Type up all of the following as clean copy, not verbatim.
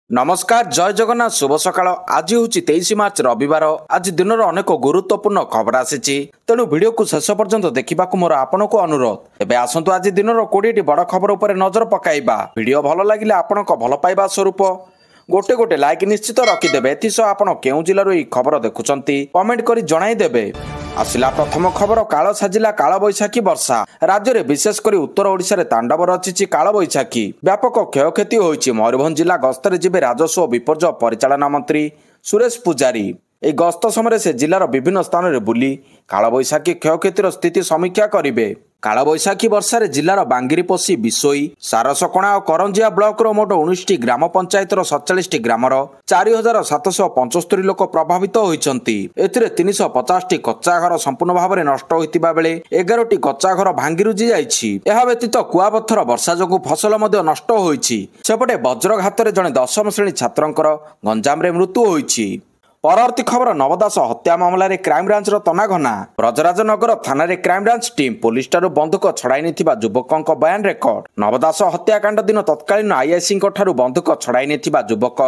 नमस्कार जय जगन्नाथ शुभ सकाळ आज हूँ 23 मार्च रविवार आज दिन अनेक गुरुत्वपूर्ण खबर आसी तेणु वीडियो को शेष पर्यंत देखा मोर आपण को अनुरोध एवं आसतु आज दिन 20टी बड़ खबर उपर नजर पकाइबा वीडियो भल लगे आपण भल पाइबा स्वरूप गोटे गोटे लाइक निश्चित रखिदेवे एथिसह आपण केउ जिल्लार यह खबर देखुंती कमेंट कर जणाइदेवे। आसिला प्रथम खबर काल साजिला काल बैशाखी वर्षा राज्य में विशेषकर उत्तर ओडिशा रे तांडव रचिछि काल बैशाखी व्यापक क्षयक्षति होइछि। मयूरभंज जिला गस्तर जिबे राजस्व और विपर्यय परिचालना मंत्री सुरेश पूजारी ए गस्त समय से जिलार विभिन्न स्थान में बुली काल बैशाखी क्षयक्षतिर स्थिति समीक्षा करेंगे। काल बैशाखी वर्षा जिलार बांगिरीपोषी विशोई सारसकणा और करंजिया ब्लॉक मोट 19 ग्राम पंचायतर 47 ग्रामर 4775 लोक प्रभावित होती। 350 कच्चा घर संपूर्ण भाव में नष्ट होता बेले 11टी कच्चा घर भांगी रुजी जाइछि। यह व्यतीत कुआपत्थर वर्षा जोगु फसल नष्ट होइछि। सेपटे वज्रघात जड़े 10म श्रेणी छात्रंकर गंजाम रे मृत्यु होइछि। परवर्ती खबर नवदास हत्या मामला रे क्राइमब्रांच तनाघना ब्रजराजनगर थाना रे क्राइमब्रांच टीम पुलिस ठारू बंधुक छड़ाई निथिबा युवकक बयान रेकर्ड। नवदास हत्याकांड दिन तत्कालीन आईआईसी ठारू बंधुक छड़ाई निथिबा युवक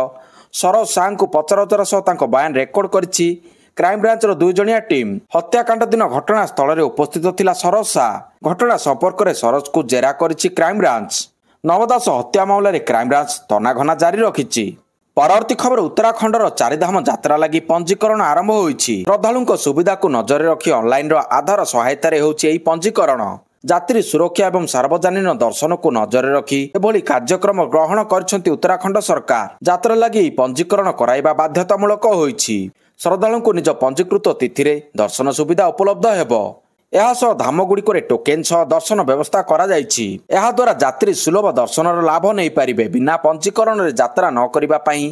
सरोज साह को पचराउचरा सह तांको बयान रेकर्ड करिछि क्राइमब्रांच 2 जणिया टीम। हत्याकांड दिन घटनास्थल रे उपस्थित थिला सरोज साह। घटना संपर्क में सरोज को जेरा करिछि क्राइमब्रांच। नवदास हत्या मामला रे क्राइमब्रांच तनाघना जारी रखिछि। परवर्ती खबर उत्तराखंडर चारिधाम यात्रा लगी पंजीकरण आरंभ होइछि। श्रद्धालुंक सुविधा को नजर रखी ऑनलाइन आधार सहायता होउछि पंजीकरण। यात्री सुरक्षा एवं सार्वजनिक दर्शन को नजर रखी एभली कार्यक्रम ग्रहण करछंती उत्तराखंड सरकार। यात्रा लगी पंजीकरण कराइबा बाध्यतामूलक होइछि। श्रद्धालुंक निज पंजीकृत तिथि रे दर्शन सुविधा उपलब्ध हेबो। एहासह धामगुड़िक टोकेन सह दर्शन व्यवस्था करा जाइछि। एहा द्वारा यात्री सुलभ दर्शनर लाभ नहीं पारिबे। बिना पंजीकरण रे यात्रा न करिबा पई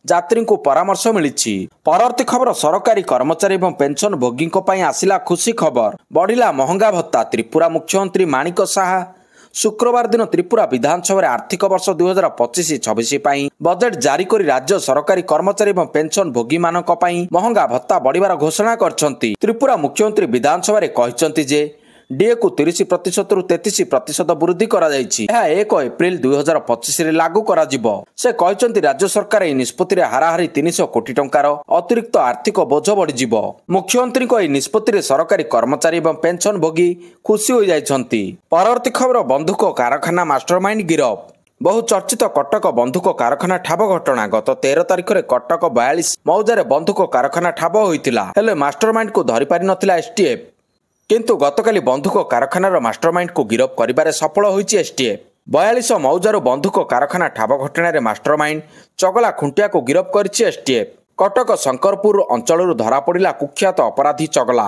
यात्री को परामर्श मिलिछि। परवर्ती खबर सरकारी कर्मचारी एवं पेंशन भोगी आसिला खुशी खबर बढ़िला महंगा भत्ता। त्रिपुरा मुख्यमंत्री माणिक साहा शुक्रवार दिन त्रिपुरा विधानसभा आर्थिक वर्ष 2025-26 बजेट जारी कर राज्य सरकारी कर्मचारी एवं पेंशन भोगी मानक महंगा भत्ता बढ़िबार घोषणा करछंती। त्रिपुरा मुख्यमंत्री विधानसभा कहते जे डीए को 30% रु 33% वृद्धि करा जाइछि। यह 1 एप्रिल 2025 रे लागू करा जिवो। से कहते राज्य सरकार एही निष्पत्ति रे हाराहारी 300 कोटी टंकार अतिरिक्त आर्थिक बोझ बढ़ी जिवो। मुख्यमंत्री को एही निष्पत्ति रे सरकारी कर्मचारी एवं पेंशन भोगी खुशी हो जाइछंती। परवर्ती खबर बंधुक कारखाना मास्टरमाइंड गिरफ। बहु चर्चित कटक बंधुक कारखाना ठाब घटना गत 13 तारिख में कटक 42 मौजा बंधुक कारखाना ठाब होइतिला हेले मास्टरमाइंड को धरि पारि नथिला एसटीएफ। किंतु गतकाली बंधुक कारखानार मास्टरमाइंड को गिरफ करिबारे सफल होइछि एसटीएफ। 42 मौजार बंधुक कारखाना ठाब घटना मास्टरमाइंड चगला खुंटिया को गिरफ करिछि एसटीएफ। कटक शंकरपुर अंचल धरा पड़ा कुख्यात अपराधी चगला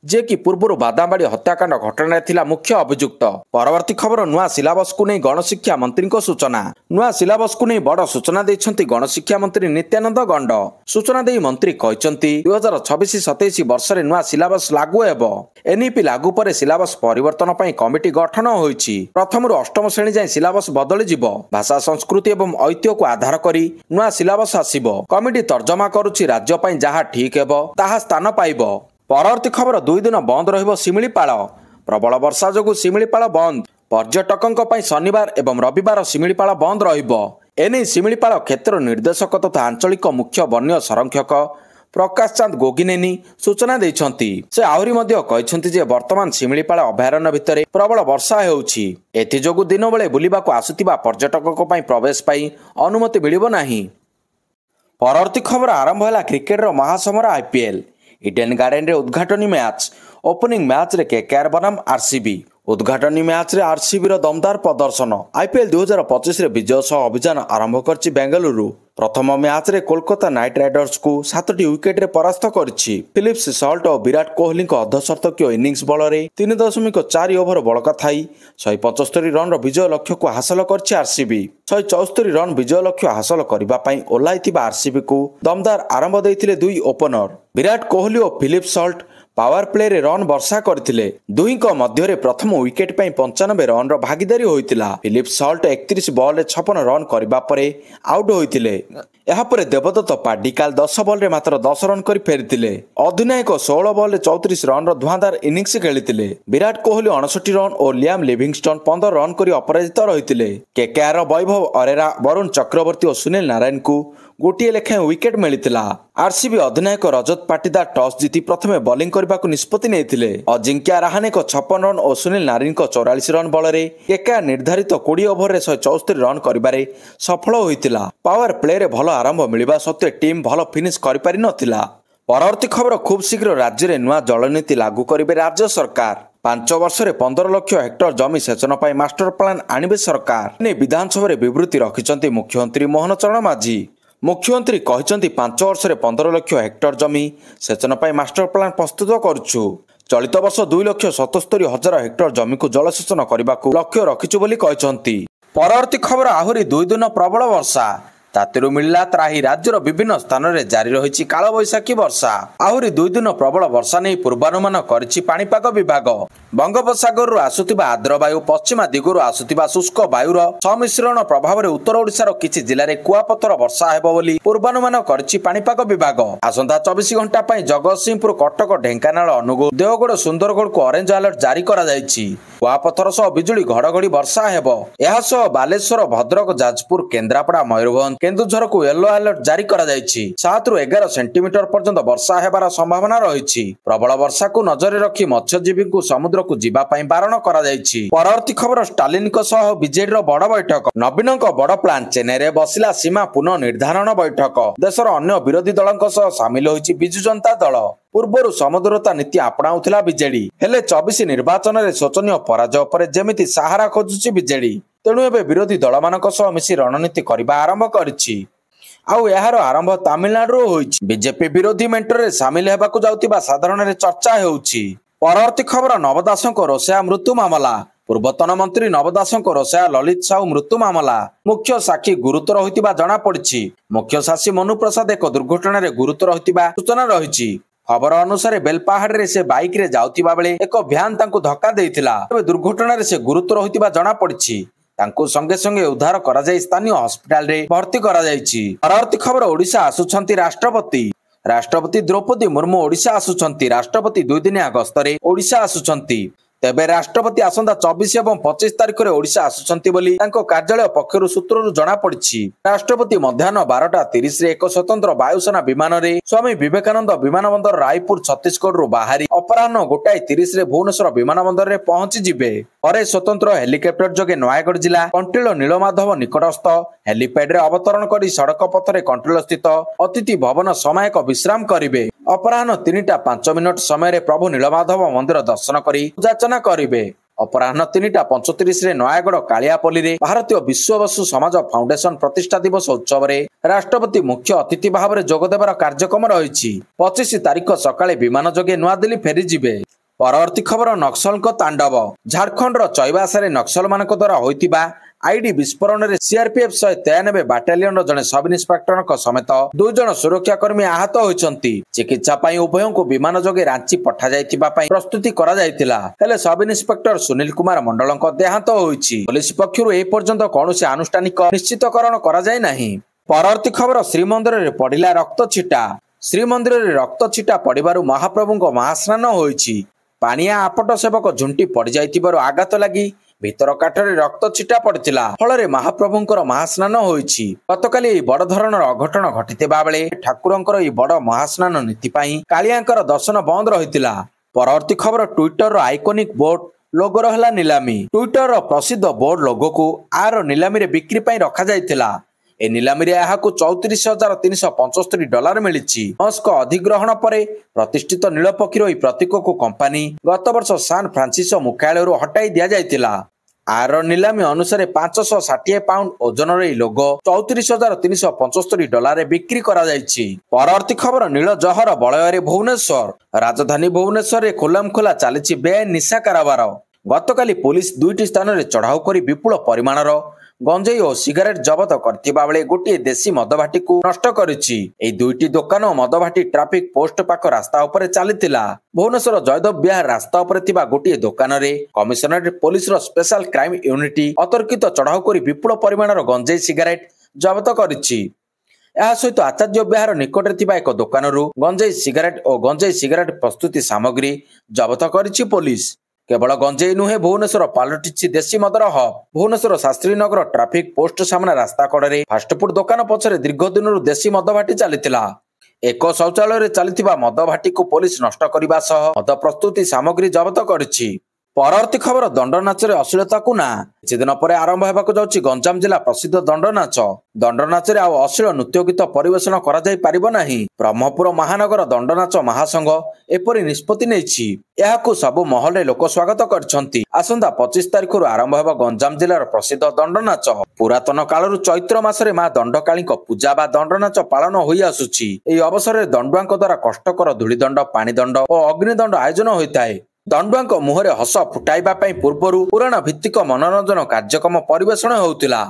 जे कि पूर्व बादामबाड़ी हत्याकांड घटना थिला मुख्य अभियुक्त। परवर्ती खबर नुआ सिलाबस को नहीं गणशिक्षा मंत्री सूचना। नुआ सिलाबस को नहीं बड़ सूचना देइछंती गणशिक्षा मंत्री नित्यानंद गंड। सूचना देई मंत्री कहचंती 2026-27 वर्ष रे नुआ सिलाबस लागू हेबो। एनईपी लागू पर सिलाबस परिवर्तन पई कमिटी गठन होइछि। प्रथम रु अष्टम श्रेणी जाय सिलाबस बदली जिवो। भाषा संस्कृति एवं ऐतिह्य को आधार करी नुआ सिलाबस आसीबो। कमिटी तर्जमा करूछि राज्य पई जहा ठीक हेबो ताहा स्थान पाइबो। परवर्ती खबर 2 दिन बंद रहिबो शिमिलीपाल। प्रबल वर्षा जोगु शिमिलीपाल बंद। पर्यटकों पई शनिवार एवं रविवार शिमिलीपाल बंद रहिबो। एने शिमिलीपाल क्षेत्र निर्देशक तथा आंचलिक मुख्य वन्य संरक्षक प्रकाश चांद गोगिनेनी सूचना देइछंती। से आहुरी मध्य कहछंती जे वर्तमान शिमिलीपाल अभयारण्य भितरे प्रबल वर्षा हेउछि। एथि जोगु दिन बेले बुलिबाको आसुतिबा पर्यटकों पई प्रवेश पई अनुमति मिलिबो नाही। परवर्ती खबर आरंभ होला क्रिकेट रो महासमर आईपीएल। इडेन गार्डन रे उद्घाटनी मैच। ओपनिंग मैच रे केकेआर बनाम आरसीबी। उद्घाटनी मैच रे आरसीबी रो दमदार प्रदर्शन। आईपीएल 2025 रे विजय सह अभियान आरंभ करछि बेंगलुरु। प्रथम मैच रे कोलकाता नाइट राइडर्स को 7टी विकेट रे परास्त करछि। फिलिप्स सल्ट और विराट कोहली को अर्धशतकीय इनिंग्स बल रे 3.4 ओवर बलका थाई 175 रन रो विजय लक्ष्य को हासिल करछि आरसीबी। 174 रन विजय लक्ष्य हासिल करबा पई ओलाइथिबा आरसीबी को दमदार आरंभ देइथिले 2 ओपनर विराट कोहली और फिलिप्स सल्ट पावर प्ले रे रन वर्षा करथिले। दुहींक मध्य प्रथम विकेट पई 95 रन रो भागीदारी होइतिला। फिलिप्स सल्ट 31 बॉल रे 56 रन करबा परे आउट होइतिले। ଏହାପରେ ଦେବଦତ୍ତ ପାଡିକାଲ 10 ବଲରେ ମାତ୍ର 10 ରନ୍ କରି ଫେରିଥିଲେ। ଅଧିନାୟକ 16 ବଲରେ 34 ରନ୍ର ଧୂଆଁଧାର ଇନିଂସ ଖେଳିଥିଲେ। ବିରାଟ କୋହଲି 59 ରନ୍ ଓ ଲିଆମ ଲିଭିଙ୍ଗଷ୍ଟନ 15 ରନ୍ କରି ଅପରାଜିତ ରହିଥିଲେ। କେକେଆରର ବୈଭବ ଅରେରା, ବରୁଣ ଚକ୍ରବର୍ତ୍ତୀ ଓ ସୁନୀଲ ନାରାୟଣଙ୍କୁ ଗୋଟିଏ ଲେଖାଏଁ ୱିକେଟ୍ ମିଳିଥିଲା। ଆରସିବି ଅଧିନାୟକ ରଜତ ପାଟିଦାର ଟସ୍ ଜିତି ପ୍ରଥମେ ବୋଲିଂ କରିବାକୁ ନିଷ୍ପତ୍ତି ନେଇଥିଲେ। ଅଜିଙ୍କ୍ୟା ରାହାନେଙ୍କ 56 ରନ୍ ଓ ସୁନୀଲ ନାରାୟଣଙ୍କ 44 ରନ୍ ବଳରେ କେକେଆର ନିର୍ଦ୍ଧାରିତ 20 ଓଭରରେ 174 ରନ୍ କରିବାରେ ସଫଳ ହୋଇଥିଲା। ପାୱାର ପ୍ଲେରେ ଭଲ ଆରମ୍ଭ ମିଳିବା ସତ୍ତ୍ୱେ ଟିମ୍ ଭଲ ଫିନିଶ୍ କରିପାରିନଥିଲା। ପରବର୍ତ୍ତୀ ଖବର, ଖୁବ୍ ଶୀଘ୍ର ରାଜ୍ୟରେ ନୂଆ ଜଳନୀତି ଲାଗୁ କରିବେ ରାଜ୍ୟ ସରକାର। 5 ବର୍ଷରେ 15 ଲକ୍ଷ ହେକ୍ଟର ଜମି ସେଚନ ପାଇଁ ମାଷ୍ଟର ପ୍ଲାନ୍ ଆଣିବେ ସରକାର। ଏନେଇ ବିଧାନସଭାରେ ବିବୃତ୍ତି ରଖିଛନ୍ତି ମୁଖ୍ୟମନ୍ତ୍ରୀ ମୋହନ ଚରଣ ମାଝୀ। ମୁଖ୍ୟମନ୍ତ୍ରୀ କହିଛନ୍ତି 5 ବର୍ଷରେ 15 ଲକ୍ଷ ହେକ୍ଟର ଜମି ସେଚନ ପାଇଁ ମାଷ୍ଟର ପ୍ଲାନ୍ ପ୍ରସ୍ତୁତ କରୁଛୁ। ଚଳିତ ବର୍ଷ 2,77,000 ହେକ୍ଟର ଜମିକୁ ଜଳସେଚନ କରିବାକୁ ଲକ୍ଷ୍ୟ ରଖିଛୁ ବୋଲି କହିଛନ୍ତି। ପରବର୍ତ୍ତୀ ଖବର, ଆହୁରି 2 ଦିନ ପ୍ରବଳ ବର୍ଷା, ତାତିରୁ ମିଳିଲା ତ୍ରାହି। ରାଜ୍ୟର ବିଭିନ୍ନ ସ୍ଥାନରେ ଜାରି ରହିଛି କାଳବୈଶାଖୀ ବର୍ଷା। ଆହୁରି 2 ଦିନ ପ୍ରବଳ ବର୍ଷା ନେଇ ପୂର୍ବାନୁମାନ କରିଛି ପାଣିପାଗ ବିଭାଗ। ବଙ୍ଗୋପସାଗରରୁ ଆସୁଥିବା ଆର୍ଦ୍ରବାୟୁ, ପଶ୍ଚିମା ଦିଗରୁ ଆସୁଥିବା ଶୁଷ୍କ ବାୟୁର ସମ୍ମିଶ୍ରଣ ପ୍ରଭାବରେ ଉତ୍ତର ଓଡ଼ିଶାର କିଛି ଜିଲ୍ଲାରେ କୁଆପଥର ବର୍ଷା ହେବ ବୋଲି ପୂର୍ବାନୁମାନ କରିଛି ପାଣିପାଗ ବିଭାଗ। ଆସନ୍ତା 24 ଘଣ୍ଟା ପାଇଁ ଜଗତସିଂହପୁର, କଟକ, ଢେଙ୍କାନାଳ, ଅନୁଗୁଳ, ଦେଓଗଡ଼, ସୁନ୍ଦରଗଡ଼କୁ ଅରେଞ୍ଜ ଆଲର୍ଟ ଜାରି କରାଯାଇଛି। କୁଆପଥର ସହ ବିଜୁଳି ଘଡ଼ଘଡ଼ି ବର୍ଷା ହେବ। ଏହାସହ ବାଲେଶ୍ୱର, ଭଦ୍ରକ, ଯାଜପୁର, କେନ୍ଦ୍ରାପଡ଼ା, ମୟୂରଭଞ୍ଜ, କେନ୍ଦୁଝରକୁ ୟେଲୋ ଆଲର୍ଟ ଜାରି କରାଯାଇଛି। 7ରୁ 11 ସେଣ୍ଟିମିଟର ପର୍ଯ୍ୟନ୍ତ ବର୍ଷା ହେବାର ସମ୍ଭାବନା ରହିଛି। ପ୍ରବଳ ବର୍ଷାକୁ ନଜରରେ ରଖି ମତ୍ସ୍ୟଜୀବୀଙ୍କୁ ସମୁଦ୍ରକୁ ଯିବା ପାଇଁ ବାରଣ କରାଯାଇଛି। ପରବର୍ତ୍ତୀ ଖବର, ଷ୍ଟାଲିନଙ୍କ ସହ ବିଜେଡିର ବଡ଼ ବୈଠକ। ନବୀନଙ୍କ ବଡ଼ ପ୍ଲାନ୍, ଚେନ୍ନାଇରେ ବସିଲା ସୀମା ପୁନଃ ନିର୍ଦ୍ଧାରଣ ବୈଠକ। ଦେଶର ଅନ୍ୟ ବିରୋଧୀ ଦଳଙ୍କ ସହ ସାମିଲ ହୋଇଛି ବିଜୁ ଜନତା ଦଳ। ପୂର୍ବରୁ ସମଦୂରତା ନୀତି ଆପଣାଉଥିଲା ବିଜେଡି, ହେଲେ 24 ନିର୍ବାଚନରେ ଶୋଚନୀୟ ପରାଜୟ ପରେ ଯେମିତି ସାହାରା ଖୋଜୁଛି ବିଜେଡି। ତେଣୁ ଏବେ ବିରୋଧୀ ଦଳମାନଙ୍କ ସହ ମିଶି ରଣନୀତି କରିବା ଆରମ୍ଭ କରିଛି। ଆଉ ଏହାର ଆରମ୍ଭ ତାମିଲନାଡୁରୁ ହୋଇଛି। ବିଜେପି ବିରୋଧୀ ମେଣ୍ଟରେ ସାମିଲ ହେବାକୁ ଯାଉଥିବା ସାଧାରଣରେ ଚର୍ଚ୍ଚା ହେଉଛି। ପରବର୍ତ୍ତୀ ଖବର, ନବ ଦାସଙ୍କ ରୋଷେୟା ମୃତ୍ୟୁ ମାମଲା। ପୂର୍ବତନ ମନ୍ତ୍ରୀ ନବ ଦାସଙ୍କ ରୋଷେୟା ଲଳିତ ସାହୁ ମୃତ୍ୟୁ ମାମଲା ମୁଖ୍ୟ ସାକ୍ଷୀ ଗୁରୁତର ହୋଇଥିବା ଜଣାପଡ଼ିଛି। ମୁଖ୍ୟ ସାକ୍ଷୀ ମନୁ ପ୍ରସାଦ ଏକ ଦୁର୍ଘଟଣାରେ ଗୁରୁତର ହୋଇଥିବା ସୂଚନା ରହିଛି। ଖବର ଅନୁସାରେ ବେଲପାହାଡ଼ରେ ସେ ବାଇକରେ ଯାଉଥିବା ବେଳେ ଏକ ଭ୍ୟାନ୍ ତାଙ୍କୁ ଧକ୍କା ଦେଇଥିଲା। ତେବେ ଦୁର୍ଘଟଣାରେ ସେ ଗୁରୁତର ହୋଇଥିବା ଜଣାପଡ଼ିଛି। ତାଙ୍କୁ ସଙ୍ଗେ ସଙ୍ଗେ ଉଦ୍ଧାର କରାଯାଇ ସ୍ଥାନୀୟ ହସ୍ପିଟାଲରେ ଭର୍ତ୍ତି କରାଯାଇଛି। ପରବର୍ତ୍ତୀ ଖବର, ଓଡ଼ିଶା ଆସୁଛନ୍ତି ରାଷ୍ଟ୍ରପତି। ରାଷ୍ଟ୍ରପତି ଦ୍ରୌପଦୀ ମୁର୍ମୁ ଓଡ଼ିଶା ଆସୁଛନ୍ତି। ରାଷ୍ଟ୍ରପତି 2 ଦିନିଆ ଗସ୍ତରେ ଓଡ଼ିଶା ଆସୁଛନ୍ତି। ତେବେ ରାଷ୍ଟ୍ରପତି ଆସନ୍ତା 24 ଏବଂ 25 ତାରିଖରେ ଓଡ଼ିଶା ଆସୁଛନ୍ତି ବୋଲି ତାଙ୍କ କାର୍ଯ୍ୟାଳୟ ପକ୍ଷରୁ ସୂତ୍ରରୁ ଜଣାପଡ଼ିଛି। ରାଷ୍ଟ୍ରପତି ମଧ୍ୟାହ୍ନ 12:30ରେ ଏକ ସ୍ୱତନ୍ତ୍ର ବାୟୁସେନା ବିମାନରେ ସ୍ୱାମୀ ବିବେକାନନ୍ଦ ବିମାନ ବନ୍ଦର ରାୟପୁର, ଛତିଶଗଡ଼ରୁ ବାହାରି ଅପରାହ୍ନ 1:30ରେ ଭୁବନେଶ୍ୱର ବିମାନ ବନ୍ଦରରେ ପହଞ୍ଚିଯିବେ। ପରେ ସ୍ୱତନ୍ତ୍ର ହେଲିକପ୍ଟର ଯୋଗେ ନୟାଗଡ଼ ଜିଲ୍ଲା କଣ୍ଟିଳ ନୀଳମାଧବ ନିକଟସ୍ଥ ହେଲିପ୍ୟାଡ୍ରେ ଅବତରଣ କରି ସଡ଼କ ପଥରେ କଣ୍ଟିଳ ସ୍ଥିତ ଅତିଥି ଭବନ ସମାୟକ ବିଶ୍ରାମ କରିବେ। ଅପରାହ୍ନ 3:05 ସମୟରେ ପ୍ରଭୁ ନୀଳମାଧବ ମନ୍ଦିର ଦର୍ଶନ କରି ପୂଜାର୍ଚ୍ଚନା କରିବେ। ଅପରାହ୍ନ 3:35ରେ ନୟାଗଡ଼ କାଳିଆପଲ୍ଲୀରେ ଭାରତୀୟ ବିଶ୍ୱବସୁ ସମାଜ ଫାଉଣ୍ଡେସନ ପ୍ରତିଷ୍ଠା ଦିବସ ଉତ୍ସବରେ ରାଷ୍ଟ୍ରପତି ମୁଖ୍ୟ ଅତିଥି ଭାବରେ ଯୋଗଦେବାର କାର୍ଯ୍ୟକ୍ରମ ରହିଛି। 25 ତାରିଖ ସକାଳେ ବିମାନ ଯୋଗେ ନୂଆଦିଲ୍ଲୀ ଫେରିଯିବେ। ପରବର୍ତ୍ତୀ ଖବର, ନକ୍ସଲଙ୍କ ତାଣ୍ଡବ। ଝାଡ଼ଖଣ୍ଡର ଚୈବାସାରେ ନକ୍ସଲମାନଙ୍କ ଦ୍ୱାରା ହୋଇଥିବା ଆଇଡି ବିସ୍ଫୋରଣରେ ସିଆରପିଏଫ୍ 193 ବାଟାଲିୟନର ଜଣେ ସବ୍ ଇନ୍ସପେକ୍ଟରଙ୍କ ସମେତ 2 ଜଣ ସୁରକ୍ଷାକର୍ମୀ ଆହତ ହୋଇଛନ୍ତି। ଚିକିତ୍ସା ପାଇଁ ଉଭୟଙ୍କୁ ବିମାନ ଯୋଗେ ରାଞ୍ଚି ପଠାଯାଇଥିବା ପାଇଁ ପ୍ରସ୍ତୁତି କରାଯାଇଥିଲା, ହେଲେ ସବ୍ ଇନ୍ସପେକ୍ଟର ସୁନୀଲ କୁମାର ମଣ୍ଡଳଙ୍କ ଦେହାନ୍ତ ହୋଇଛି। ପୋଲିସ ପକ୍ଷରୁ ଏ ପର୍ଯ୍ୟନ୍ତ କୌଣସି ଆନୁଷ୍ଠାନିକ ନିଶ୍ଚିତକରଣ କରାଯାଇ ନାହିଁ। ପରବର୍ତ୍ତୀ ଖବର, ଶ୍ରୀମନ୍ଦିରରେ ପଡ଼ିଲା ରକ୍ତ ଛିଟା। ଶ୍ରୀମନ୍ଦିରରେ ରକ୍ତ ଛିଟା ପଡ଼ିବାରୁ ମହାପ୍ରଭୁଙ୍କ ମହାସ୍ନାନ ହୋଇଛି। ପାଣିଆ ଆପଟ ସେବକ ଝୁଣ୍ଟି ପଡ଼ିଯାଇଥିବାରୁ ଆଘାତ ଲାଗି ଭିତର କାଠରେ ରକ୍ତ ଛିଟା ପଡ଼ିଥିଲା, ଫଳରେ ମହାପ୍ରଭୁଙ୍କର ମହାସ୍ନାନ ହୋଇଛି। ଗତକାଲି ଏହି ବଡ଼ ଧରଣର ଅଘଟଣ ଘଟିଥିବା ବେଳେ ଠାକୁରଙ୍କର ଏହି ବଡ଼ ମହାସ୍ନାନ ନୀତି ପାଇଁ କାଳିଆଙ୍କର ଦର୍ଶନ ବନ୍ଦ ରହିଥିଲା। ପରବର୍ତ୍ତୀ ଖବର, ଟ୍ୱିଟରର ଆଇକୋନିକ୍ ବୋର୍ଡ ଲୋଗୋର ହେଲା ନିଲାମୀ। ଟ୍ୱିଟରର ପ୍ରସିଦ୍ଧ ବୋର୍ଡ ଲୋଗୋକୁ ଆର ନିଲାମୀରେ ବିକ୍ରି ପାଇଁ ରଖାଯାଇଥିଲା। ଏ ନିଲାମୀରେ ଏହାକୁ $34,375 ମିଳିଛି। ମସ୍କ ଅଧିଗ୍ରହଣ ପରେ ପ୍ରତିଷ୍ଠିତ ନୀଳପକ୍ଷୀର ଏହି ପ୍ରତୀକକୁ କମ୍ପାନୀ ଗତ ବର୍ଷ ସାନ୍ ଫ୍ରାନ୍ସିସୋ ମୁଖ୍ୟାଳୟରୁ ହଟାଇ ଦିଆଯାଇଥିଲା। ଆର ନିଲାମୀ ଅନୁସାରେ 560 ପାଉଣ୍ଡ ଓଜନର ଏହି ଲୋଗୋ $34,375 ବିକ୍ରି କରାଯାଇଛି। ପରବର୍ତ୍ତୀ ଖବର, ନୀଳ ଜହର ବଳୟରେ ଭୁବନେଶ୍ୱର। ରାଜଧାନୀ ଭୁବନେଶ୍ୱରରେ ଖୋଲାମଖୋଲା ଚାଲିଛି ବେଆଇନ ନିଶା କାରବାର। ଗତକାଲି ପୋଲିସ 2ଟି ସ୍ଥାନରେ ଚଢ଼ାଉ କରି ବିପୁଳ ପରିମାଣର ଗଞ୍ଜେଇ ଓ ସିଗାରେଟ୍ ଜବତ କରିଥିବା ବେଳେ ଗୋଟିଏ ଦେଶୀ ମଦଭାଟିକୁ ନଷ୍ଟ କରିଛି। ଏହି 2ଟି ଦୋକାନ ଓ ମଦଭାଟି ଟ୍ରାଫିକ ପୋଷ୍ଟ ପାଖ ରାସ୍ତା ଉପରେ ଚାଲିଥିଲା। ଭୁବନେଶ୍ୱର ଜୟଦେବ ବିହାର ରାସ୍ତା ଉପରେ ଥିବା ଗୋଟିଏ ଦୋକାନରେ କମିଶନରେଟ୍ ପୋଲିସର ସ୍ପେଶାଲ କ୍ରାଇମ ୟୁନିଟ୍ ଅତର୍କିତ ଚଢ଼ାଉ କରି ବିପୁଳ ପରିମାଣର ଗଞ୍ଜେଇ ସିଗାରେଟ୍ ଜବତ କରିଛି। ଏହା ସହିତ ଆଚାର୍ଯ୍ୟ ବିହାର ନିକଟରେ ଥିବା ଏକ ଦୋକାନରୁ ଗଞ୍ଜେଇ ସିଗାରେଟ ଓ ଗଞ୍ଜେଇ ସିଗାରେଟ ପ୍ରସ୍ତୁତି ସାମଗ୍ରୀ ଜବତ କରିଛି ପୋଲିସ। କେବଳ ଗଞ୍ଜେଇ ନୁହେଁ, ଭୁବନେଶ୍ୱର ପାଲଟିଛି ଦେଶୀ ମଦର hub. Bhubaneswar Shastrinagar traffic post ସାମ୍ନା ରାସ୍ତା କଡ଼ରେ ଫାଷ୍ଟଫୁଡ୍ ଦୋକାନ ପଛରେ ଦୀର୍ଘ ଦିନରୁ ଦେଶୀ ମଦ ଭାଟି ଚାଲିଥିଲା। ଏକ ଶୌଚାଳୟରେ ଚାଲିଥିବା ମଦ ଭାଟିକୁ ପୋଲିସ ନଷ୍ଟ କରିବା ସହ ମଦ ପ୍ରସ୍ତୁତି ସାମଗ୍ରୀ ଜବତ କରିଛି। ପରବର୍ତ୍ତୀ ଖବର, ଦଣ୍ଡନାଚରେ ଅଶ୍ଳୀଳତାକୁ ନା। କିଛି ଦିନ ପରେ ଆରମ୍ଭ ହେବାକୁ ଯାଉଛି ଗଞ୍ଜାମ ଜିଲ୍ଲା ପ୍ରସିଦ୍ଧ ଦଣ୍ଡନାଚ। ଦଣ୍ଡନାଚରେ ଆଉ ଅଶ୍ଳୀଳ ନୃତ୍ୟ ଗୀତ ପରିବେଷଣ କରାଯାଇ ପାରିବ ନାହିଁ। ବ୍ରହ୍ମପୁର ମହାନଗର ଦଣ୍ଡନାଚ ମହାସଂଘ ଏପରି ନିଷ୍ପତ୍ତି ନେଇଛି। ଏହାକୁ ସବୁ ମହଲରେ ଲୋକ ସ୍ୱାଗତ କରିଛନ୍ତି। ଆସନ୍ତା 25 ତାରିଖରୁ ଆରମ୍ଭ ହେବ ଗଞ୍ଜାମ ଜିଲ୍ଲାର ପ୍ରସିଦ୍ଧ ଦଣ୍ଡନାଚ। ପୁରାତନ କାଳରୁ ଚୈତ୍ର ମାସରେ ମା ଦଣ୍ଡକାଳୀଙ୍କ ପୂଜା ବା ଦଣ୍ଡନାଚ ପାଳନ ହୋଇ ଆସୁଛି। ଏହି ଅବସରରେ ଦଣ୍ଡୁଆଙ୍କ ଦ୍ୱାରା କଷ୍ଟକର ଧୂଳିଦଣ୍ଡ, ପାଣିଦଣ୍ଡ ଓ ଅଗ୍ନିଦଣ୍ଡ ଆୟୋଜନ ହୋଇଥାଏ। ଦଣ୍ଡୁଆଙ୍କ ମୁହଁରେ ହସ ଫୁଟାଇବା ପାଇଁ ପୂର୍ବରୁ ପୁରାଣ ଭିତ୍ତିକ ମନୋରଞ୍ଜନ କାର୍ଯ୍ୟକ୍ରମ ପରିବେଷଣ ହେଉଥିଲା।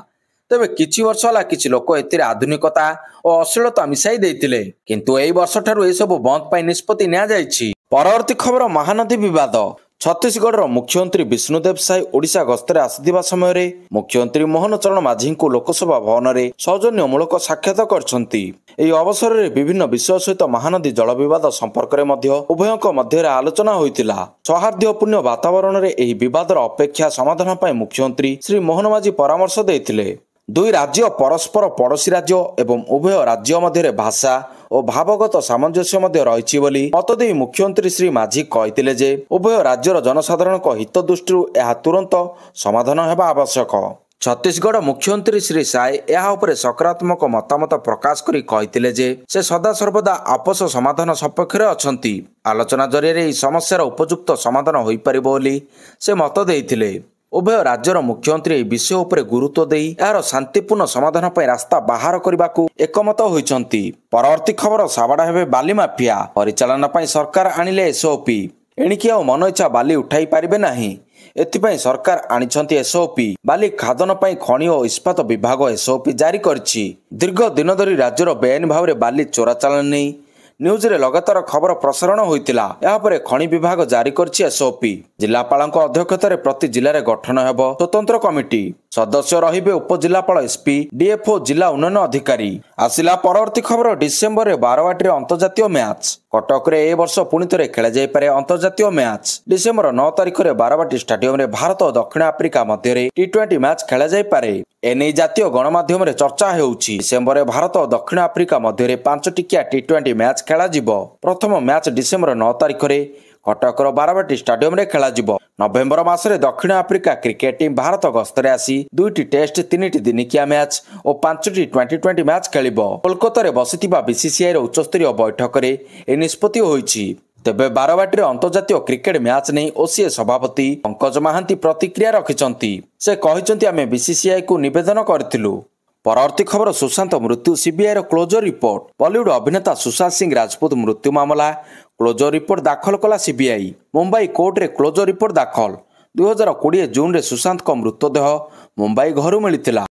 ତେବେ କିଛି ବର୍ଷ ହେଲା କିଛି ଲୋକ ଏଥିରେ ଆଧୁନିକତା ଓ ଅଶ୍ଳୀଳତା ମିଶାଇ ଦେଇଥିଲେ, କିନ୍ତୁ ଏହି ବର୍ଷଠାରୁ ଏସବୁ ବନ୍ଦ ପାଇଁ ନିଷ୍ପତ୍ତି ନିଆଯାଇଛି। ପରବର୍ତ୍ତୀ ଖବର, ମହାନଦୀ ବିବାଦ। ଛତିଶଗଡ଼ର ମୁଖ୍ୟମନ୍ତ୍ରୀ ବିଷ୍ଣୁଦେବ ସାଏ ଓଡ଼ିଶା ଗସ୍ତରେ ଆସିଥିବା ସମୟରେ ମୁଖ୍ୟମନ୍ତ୍ରୀ ମୋହନ ଚରଣ ମାଝୀଙ୍କୁ ଲୋକସଭା ଭବନରେ ସୌଜନ୍ୟମୂଳକ ସାକ୍ଷାତ କରିଛନ୍ତି। ଏହି ଅବସରରେ ବିଭିନ୍ନ ବିଷୟ ସହିତ ମହାନଦୀ ଜଳ ବିବାଦ ସମ୍ପର୍କରେ ମଧ୍ୟ ଉଭୟଙ୍କ ମଧ୍ୟରେ ଆଲୋଚନା ହୋଇଥିଲା। ସୌହାର୍ଦ୍ଦ୍ୟପୂର୍ଣ୍ଣ ବାତାବରଣରେ ଏହି ବିବାଦର ଅପେକ୍ଷା ସମାଧାନ ପାଇଁ ମୁଖ୍ୟମନ୍ତ୍ରୀ ଶ୍ରୀ ମୋହନ ମାଝୀ ପରାମର୍ଶ ଦେଇଥିଲେ। ଦୁଇ ରାଜ୍ୟ ପରସ୍ପର ପଡ଼ୋଶୀ ରାଜ୍ୟ ଏବଂ ଉଭୟ ରାଜ୍ୟ ମଧ୍ୟରେ ଭାଷା ଓ ଭାବଗତ ସାମଞ୍ଜସ୍ୟ ମଧ୍ୟ ରହିଛି ବୋଲି ମତ ଦେଇ ମୁଖ୍ୟମନ୍ତ୍ରୀ ଶ୍ରୀ ମାଝୀ କହିଥିଲେ ଯେ ଉଭୟ ରାଜ୍ୟର ଜନସାଧାରଣଙ୍କ ହିତ ଦୃଷ୍ଟିରୁ ଏହା ତୁରନ୍ତ ସମାଧାନ ହେବା ଆବଶ୍ୟକ। ଛତିଶଗଡ଼ ମୁଖ୍ୟମନ୍ତ୍ରୀ ଶ୍ରୀ ସାଏ ଏହା ଉପରେ ସକାରାତ୍ମକ ମତାମତ ପ୍ରକାଶ କରି କହିଥିଲେ ଯେ ସେ ସଦାସର୍ବଦା ଆପୋଷ ସମାଧାନ ସପକ୍ଷରେ ଅଛନ୍ତି। ଆଲୋଚନା ଜରିଆରେ ଏହି ସମସ୍ୟାର ଉପଯୁକ୍ତ ସମାଧାନ ହୋଇପାରିବ ବୋଲି ସେ ମତ ଦେଇଥିଲେ। ଉଭୟ ରାଜ୍ୟର ମୁଖ୍ୟମନ୍ତ୍ରୀ ଏହି ବିଷୟ ଉପରେ ଗୁରୁତ୍ୱ ଦେଇ ଏହାର ଶାନ୍ତିପୂର୍ଣ୍ଣ ସମାଧାନ ପାଇଁ ରାସ୍ତା ବାହାର କରିବାକୁ ଏକମତ ହୋଇଛନ୍ତି। ପରବର୍ତ୍ତୀ ଖବର, ସାବାଡ଼ ହେବେ ବାଲି ମାଫିଆ। ପରିଚାଳନା ପାଇଁ ସରକାର ଆଣିଲେ ଏସ୍ଓପି। ଏଣିକି ଆଉ ମନ ଇଚ୍ଛା ବାଲି ଉଠାଇ ପାରିବେ ନାହିଁ। ଏଥିପାଇଁ ସରକାର ଆଣିଛନ୍ତି ଏସ୍ଓପି। ବାଲି ଖାଦନ ପାଇଁ ଖଣି ଓ ଇସ୍ପାତ ବିଭାଗ ଏସ୍ଓପି ଜାରି କରିଛି। ଦୀର୍ଘ ଦିନ ଧରି ରାଜ୍ୟର ବେଆଇନ ଭାବରେ ବାଲି ଚୋରାଚାଲାଣ ନେଇ ନ୍ୟୁଜରେ ଲଗାତାର ଖବର ପ୍ରସାରଣ ହୋଇଥିଲା। ଏହାପରେ ଖଣି ବିଭାଗ ଜାରି କରିଛି ଏସ୍ଓପି। ଜିଲ୍ଲାପାଳଙ୍କ ଅଧ୍ୟକ୍ଷତାରେ ପ୍ରତି ଜିଲ୍ଲାରେ ଗଠନ ହେବ ସ୍ୱତନ୍ତ୍ର କମିଟି। ସଦସ୍ୟ ରହିବେ ଉପଜିଲ୍ଲାପାଳ, ଏସ୍ପି, ଡିଏଫ୍ଓ, ଜିଲ୍ଲା ଉନ୍ନୟନ ଅଧିକାରୀ। ଆସିଲା ପରବର୍ତ୍ତୀ ଖବର, ଡିସେମ୍ବରରେ ବାରବାଟୀରେ ଅନ୍ତର୍ଜାତୀୟ ମ୍ୟାଚ୍। କଟକରେ ଏ ବର୍ଷ ପୁଣି ଥରେ ଖେଳାଯାଇପାରେ ଅନ୍ତର୍ଜାତୀୟ ମ୍ୟାଚ୍। ଡିସେମ୍ବର 9 ତାରିଖରେ ବାରବାଟୀ ଷ୍ଟାଡିୟମରେ ଭାରତ ଓ ଦକ୍ଷିଣ ଆଫ୍ରିକା ମଧ୍ୟରେ ଟି20 ମ୍ୟାଚ୍ ଖେଳାଯାଇପାରେ। ଏନେଇ ଜାତୀୟ ଗଣମାଧ୍ୟମରେ ଚର୍ଚ୍ଚା ହେଉଛି। ଡିସେମ୍ବରରେ ଭାରତ ଓ ଦକ୍ଷିଣ ଆଫ୍ରିକା ମଧ୍ୟରେ 5 ଟିକିଆ ଟି20 ମ୍ୟାଚ୍ ଖେଳାଯିବ। ପ୍ରଥମ ମ୍ୟାଚ୍ ଡିସେମ୍ବର 9 ତାରିଖରେ କଟକର ବାରବାଟୀ ଷ୍ଟାଡିୟମରେ ଖେଳାଯିବ। ନଭେମ୍ବର ମାସରେ ଦକ୍ଷିଣ ଆଫ୍ରିକା କ୍ରିକେଟ ଟିମ୍ ଭାରତ ଗସ୍ତରେ ଆସି 2ଟି ଟେଷ୍ଟ, 3ଟି ଦିନିକିଆ ମ୍ୟାଚ୍ ଓ 5ଟି ଟି20 ମ୍ୟାଚ୍ ଖେଳିବ। କୋଲକାତାରେ ବସିଥିବା ବିସିସିଆଇର ଉଚ୍ଚସ୍ତରୀୟ ବୈଠକରେ ଏହି ନିଷ୍ପତ୍ତି ହୋଇଛି। ତେବେ ବାରବାଟୀରେ ଅନ୍ତର୍ଜାତୀୟ କ୍ରିକେଟ ମ୍ୟାଚ୍ ନେଇ ଓସିଏ ସଭାପତି ପଙ୍କଜ ମହାନ୍ତି ପ୍ରତିକ୍ରିୟା ରଖିଛନ୍ତି। ସେ କହିଛନ୍ତି, ଆମେ ବିସିସିଆଇକୁ ନିବେଦନ କରିଥିଲୁ। ପରବର୍ତ୍ତୀ ଖବର, ସୁଶାନ୍ତ ମୃତ୍ୟୁ, ସିବିଆଇର କ୍ଲୋଜର ରିପୋର୍ଟ। ବଲିଉଡ୍ ଅଭିନେତା ସୁଶାନ୍ତ ସିଂ ରାଜପୁତ ମୃତ୍ୟୁ ମାମଲା କ୍ଲୋଜର ରିପୋର୍ଟ ଦାଖଲ କଲା ସିବିଆଇ। ମୁମ୍ବାଇ କୋର୍ଟରେ କ୍ଲୋଜର ରିପୋର୍ଟ ଦାଖଲ। 2020 ଜୁନରେ ସୁଶାନ୍ତଙ୍କ ମୃତଦେହ ମୁମ୍ବାଇ ଘରୁ ମିଳିଥିଲା।